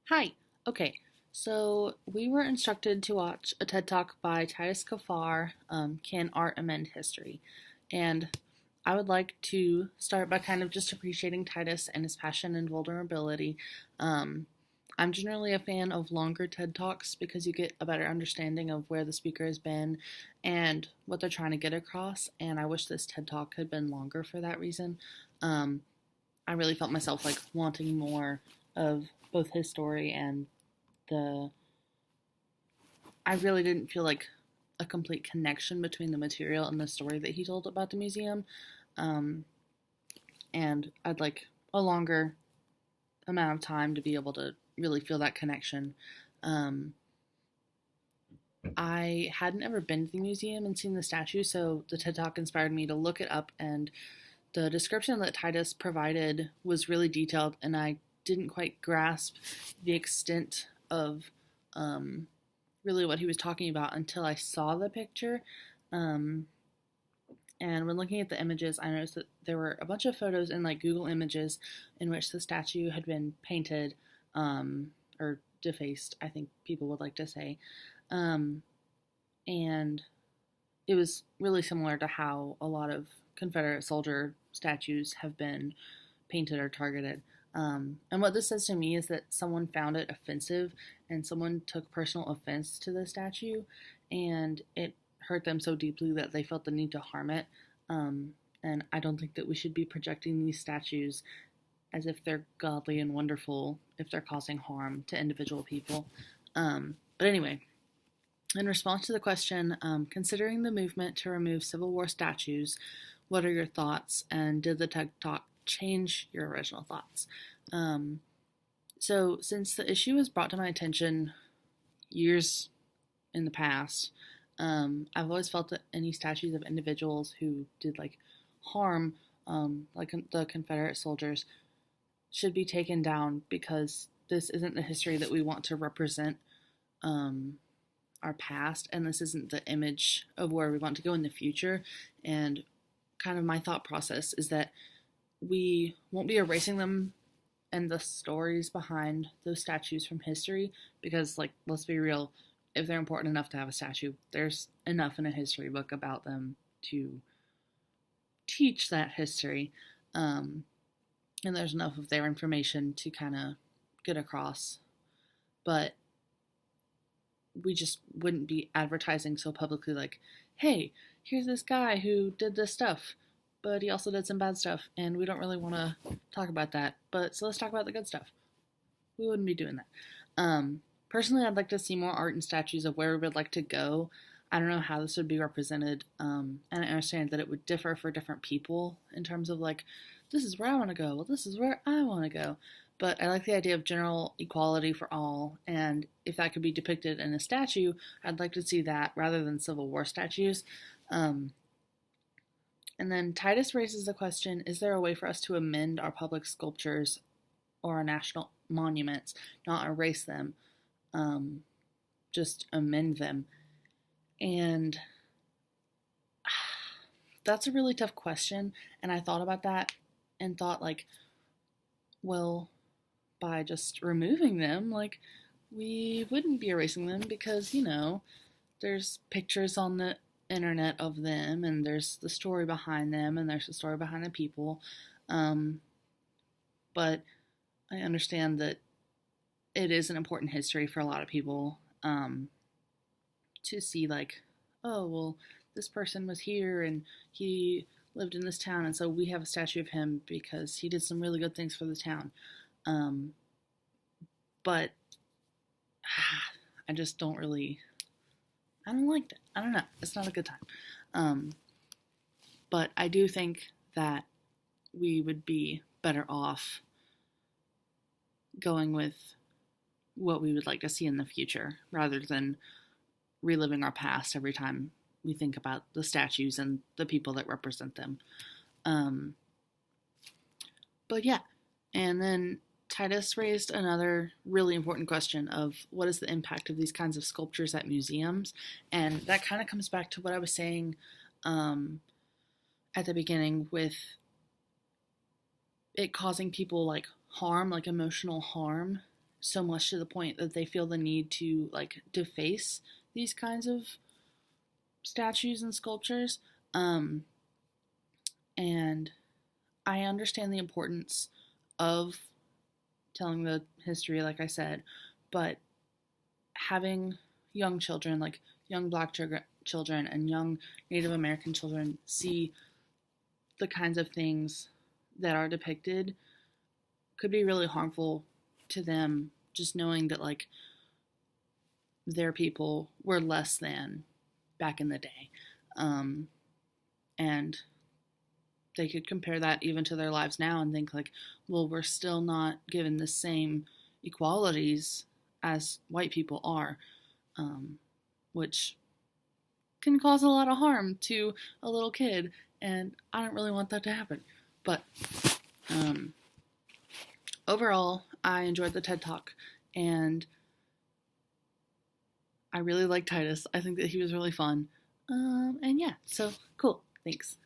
Hi. Okay. So we were instructed to watch a TED Talk by Titus Kaphar, Can Art Amend History? And I would like to start by kind of just appreciating Titus and his passion and vulnerability. Um, I'm generally a fan of longer TED Talks because you get a better understanding of where the speaker has been and what they're trying to get across. And I wish this TED Talk had been longer for that reason. Um, I really felt myself like wanting more of both his story and the I really didn't feel like a complete connection between the material and the story that he told about the museum. Um, and I'd like a longer amount of time to be able to really feel that connection. Um, I hadn't ever been to the museum and seen the statue, so the TED Talk inspired me to look it up, and the description that Titus provided was really detailed, and I didn't quite grasp the extent of really what he was talking about until I saw the picture. Um, and when looking at the images, I noticed that there were a bunch of photos in like Google Images in which the statue had been painted or defaced, I think people would like to say. Um, and it was really similar to how a lot of Confederate soldier statues have been painted or targeted. And what this says to me is that someone found it offensive and someone took personal offense to the statue, and it hurt them so deeply that they felt the need to harm it. And I don't think that we should be projecting these statues as if they're godly and wonderful if they're causing harm to individual people. But anyway, in response to the question, considering the movement to remove Civil War statues, what are your thoughts? And did the TED Talk change your original thoughts? Um, so, since the issue was brought to my attention years in the past, I've always felt that any statues of individuals who did like harm, like the Confederate soldiers, should be taken down because this isn't the history that we want to represent our past, and this isn't the image of where we want to go in the future. And kind of my thought process is that we won't be erasing them and the stories behind those statues from history because, like, let's be real, if they're important enough to have a statue, there's enough in a history book about them to teach that history. And there's enough of their information to kind of get across. But we just wouldn't be advertising so publicly like, hey, here's this guy who did this stuff, but he also did some bad stuff, and we don't really want to talk about that. But so let's talk about the good stuff. We wouldn't be doing that. Personally, I'd like to see more art and statues of where we would like to go. I don't know how this would be represented, and I understand that it would differ for different people in terms of like, this is where I want to go. Well, this is where I want to go. But I like the idea of general equality for all, and if that could be depicted in a statue, I'd like to see that rather than Civil War statues. And then Titus raises the question, is there a way for us to amend our public sculptures or our national monuments, not erase them, just amend them? And that's a really tough question, and I thought about that and thought like, well, by just removing them, like, we wouldn't be erasing them because, there's pictures on the internet of them, and there's the story behind them, and there's the story behind the people. But I understand that it is an important history for a lot of people to see, like, oh, well, this person was here and he lived in this town, and so we have a statue of him because he did some really good things for the town. But I just don't really, I don't like that. I don't know. It's not a good time. But I do think that we would be better off going with what we would like to see in the future rather than reliving our past every time we think about the statues and the people that represent them. But yeah, and then Titus raised another really important question of what is the impact of these kinds of sculptures at museums, and that kind of comes back to what I was saying at the beginning with it causing people like harm, like emotional harm, so much to the point that they feel the need to like deface these kinds of statues and sculptures. And I understand the importance of telling the history, like I said, but having young children, like young Black children and young Native American children, see the kinds of things that are depicted could be really harmful to them, just knowing that like their people were less than back in the day. And they could compare that even to their lives now and think like, well, we're still not given the same equalities as white people are, which can cause a lot of harm to a little kid, and I don't really want that to happen. But overall, I enjoyed the TED Talk, and I really like Titus. I think that he was really fun. And yeah, so cool. Thanks.